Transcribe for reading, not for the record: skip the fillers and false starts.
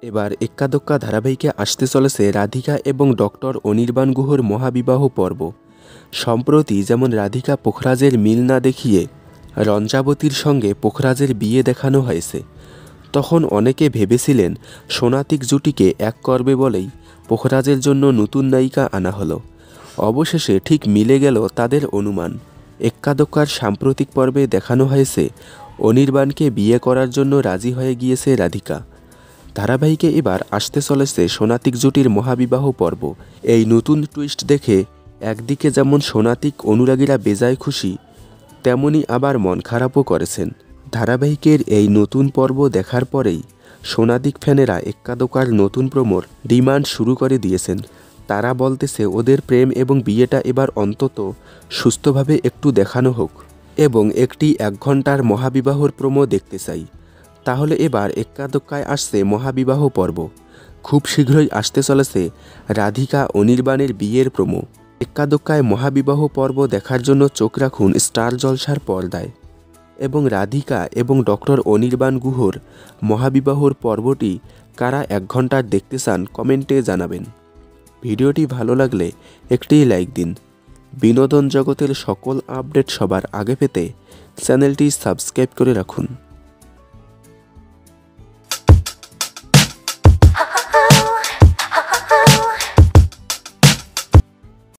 এবার এক্কা দোক্কা ধারাবাহিকে আসতে চলেছে রাধিকা এবং ডক্টর অনির্বাণ গুহর মহাবিবাহ পর্ব। সম্প্রতি যেমন রাধিকা পোখরাজের মিল না দেখিয়ে রঞ্জাবতীর সঙ্গে পোখরাজের বিয়ে দেখানো হয়েছে, তখন অনেকে ভেবেছিলেন সোনাতিক জুটিকে এক করবে বলেই পোখরাজের জন্য নতুন নায়িকা আনা হলো। অবশেষে ঠিক মিলে গেল তাদের অনুমান। এক্কা দোক্কার সাম্প্রতিক পর্বে দেখানো হয়েছে অনির্বাণকে বিয়ে করার জন্য রাজি হয়ে গিয়েছে রাধিকা। ধারাবাহিকে এবার আসতে চলেছে সোনাতিক জুটির মহাবিবাহ পর্ব। এই নতুন টুইস্ট দেখে একদিকে যেমন সোনাতিক অনুরাগীরা বেজায় খুশি, তেমনি আবার মন খারাপও করেছেন। ধারাবাহিকের এই নতুন পর্ব দেখার পরেই সোনাতিক ফ্যানেরা এক্কা দোক্কার নতুন প্রোমোর ডিমান্ড শুরু করে দিয়েছেন। তারা বলতেছে ওদের প্রেম এবং বিয়েটা এবার অন্তত সুস্থভাবে একটু দেখানো হোক এবং একটি 1 ঘন্টার মহাবিবাহর প্রোমো দেখতে চাই। তাহলে এবার এক্কা দোক্কায় আসছে মহাবিবাহ পর্ব। খুব শীঘ্রই আসতে চলেছে রাধিকা অনির্বাণের বিয়ের প্রোমো। এক্কা দোক্কায় মহাবিবাহ পর্ব দেখার জন্য চোখ রাখুন স্টার জলসার পর্দায়। এবং রাধিকা এবং ডক্টর অনির্বাণ গুহর মহাবিবাহর পর্বটি কারা 1 ঘন্টার দেখতে চান কমেন্টে জানাবেন। ভিডিওটি ভালো লাগলে একটি লাইক দিন। বিনোদন জগতের সকল আপডেট সবার আগে পেতে চ্যানেলটি সাবস্ক্রাইব করে রাখুন।